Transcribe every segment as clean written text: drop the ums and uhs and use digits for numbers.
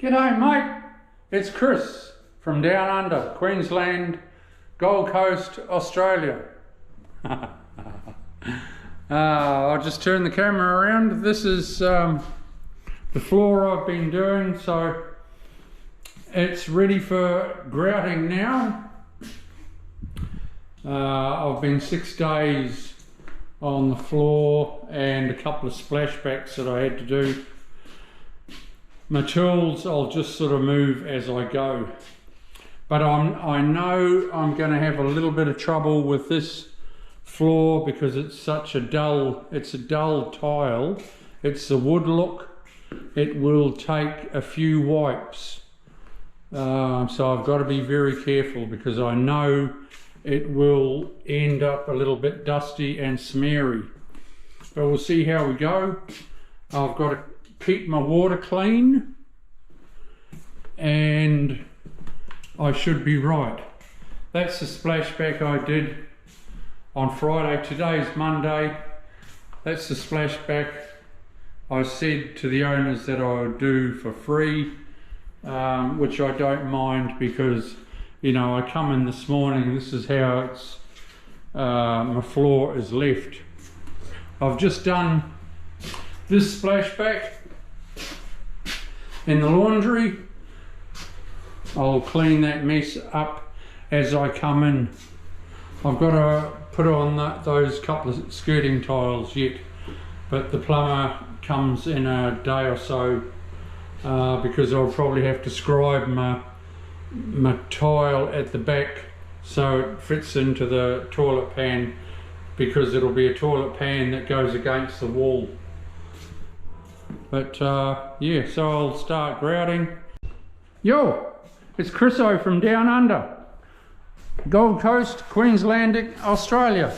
G'day mate, it's Chris from down under, Queensland, Gold Coast, Australia. I'll just turn the camera around. This is the floor I've been doing, so it's ready for grouting now. I've been 6 days on the floor and a couple of splashbacks that I had to do. My tools I'll just sort of move as I go, but I know I'm going to have a little bit of trouble with this floor because it's such a dull, it's a dull tile. It's the wood look. It will take a few wipes, so I've got to be very careful because I know it will end up a little bit dusty and smeary, but we'll see how we go. I've got to keep my water clean and I should be right. That's the splashback I did on Friday. Today's Monday. That's the splashback I said to the owners that I would do for free, which I don't mind because, you know, I come in this morning, this is how it's my floor is left. I've just done this splashback in the laundry. I'll clean that mess up as I come in. I've got to put on those couple of skirting tiles yet, but the plumber comes in a day or so because I'll probably have to scribe my tile at the back so it fits into the toilet pan, because it'll be a toilet pan that goes against the wall. But yeah, so I'll start grouting. Yo, it's Chriso from down under, Gold Coast, Queensland, Australia.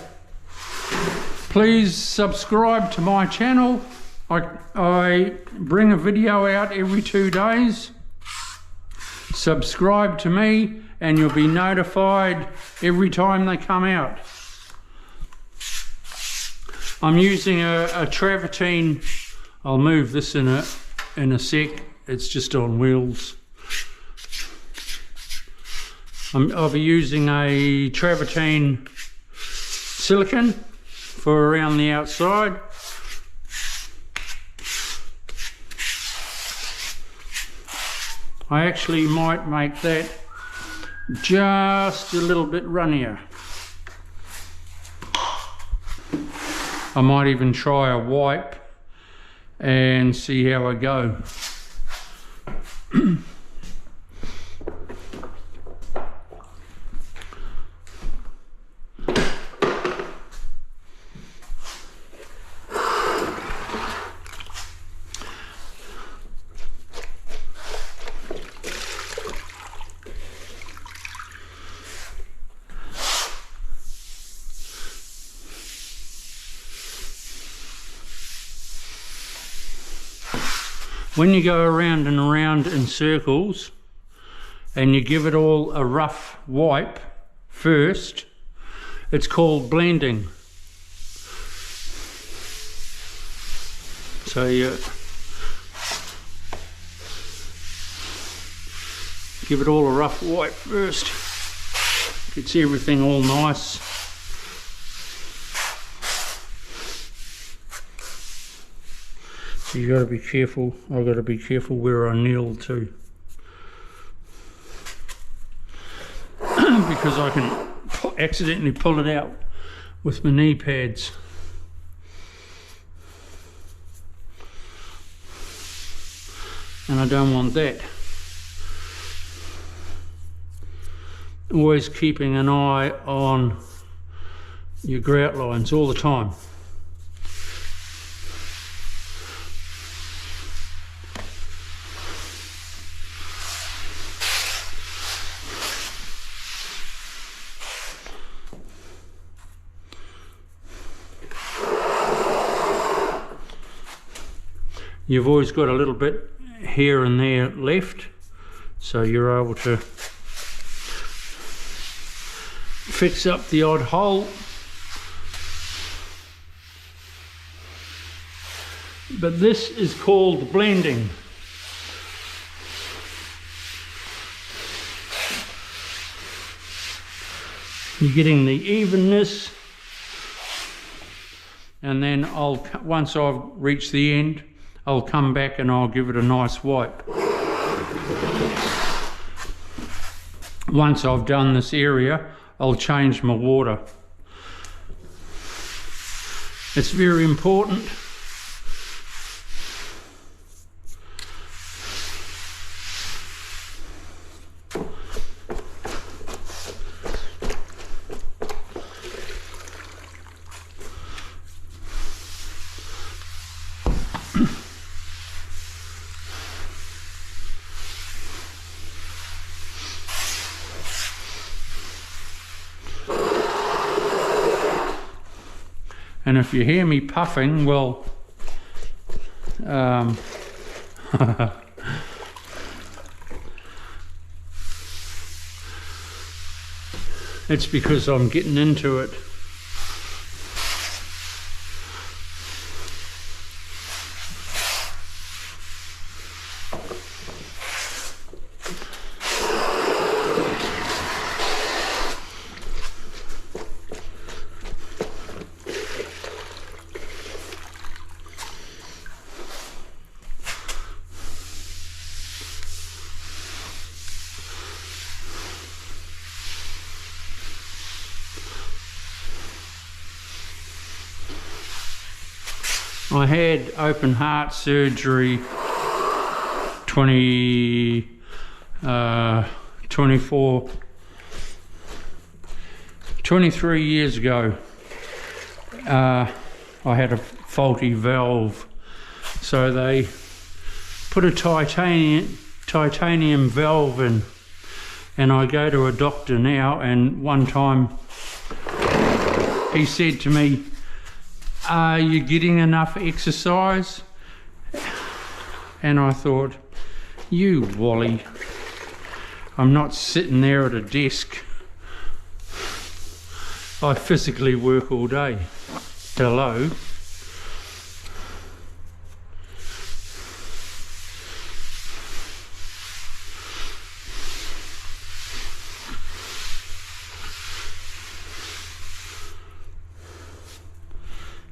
Please subscribe to my channel. I bring a video out every 2 days. Subscribe to me and you'll be notified every time they come out. I'm using a travertine. I'll move this in a sec. It's just on wheels. I'll be using a travertine silicone for around the outside. I actually might make that just a little bit runnier. I might even try a wipe and see how I go. When you go around and around in circles and you give it all a rough wipe first, it's called blending. So you give it all a rough wipe first, gets everything all nice. You got to be careful. I've got to be careful where I kneel too, because I can accidentally pull it out with my knee pads. And I don't want that. Always keeping an eye on your grout lines all the time. You've always got a little bit here and there left, so you're able to fix up the odd hole. But this is called blending. You're getting the evenness, and then once I've reached the end, I'll come back and I'll give it a nice wipe. Once I've done this area, I'll change my water. It's very important. And if you hear me puffing, well, it's because I'm getting into it. I had open heart surgery 23 years ago. I had a faulty valve, so they put a titanium valve in, and I go to a doctor now, and one time he said to me, "Are you getting enough exercise?" And I thought, you Wally, I'm not sitting there at a desk. I physically work all day. Hello.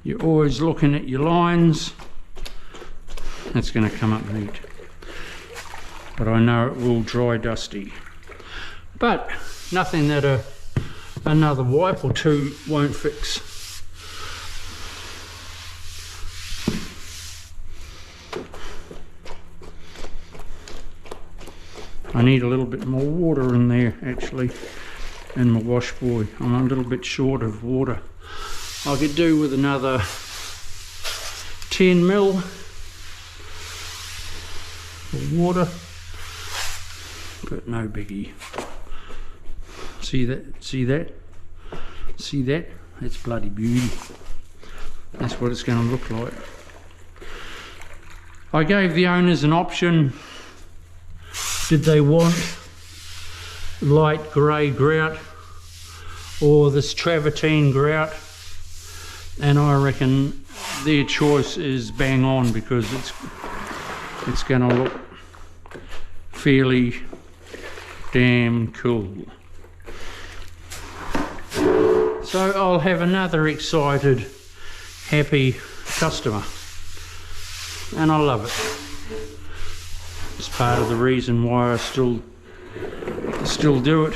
You're always looking at your lines. It's going to come up neat, but I know it will dry dusty. But nothing that another wipe or two won't fix. I need a little bit more water in there, actually, in my wash buoy. I'm a little bit short of water. I could do with another 10 mil of water, but no biggie. See that? See that? See that? That's bloody beauty. That's what it's going to look like. I gave the owners an option. Did they want light grey grout or this travertine grout? And I reckon their choice is bang on, because it's going to look fairly damn cool. So I'll have another excited, happy customer, and I love it. It's part of the reason why I still do it.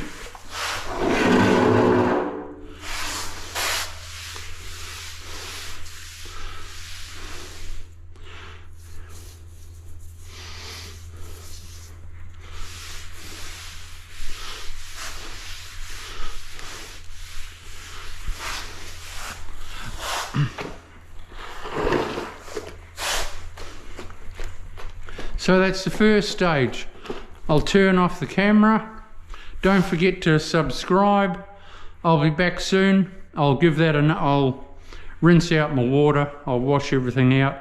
So that's the first stage. I'll turn off the camera. Don't forget to subscribe. I'll be back soon. I'll give that I'll rinse out my water. I'll wash everything out,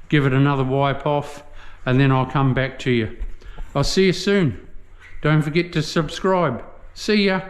give it another wipe off, and then I'll come back to you. I'll see you soon. Don't forget to subscribe. See ya.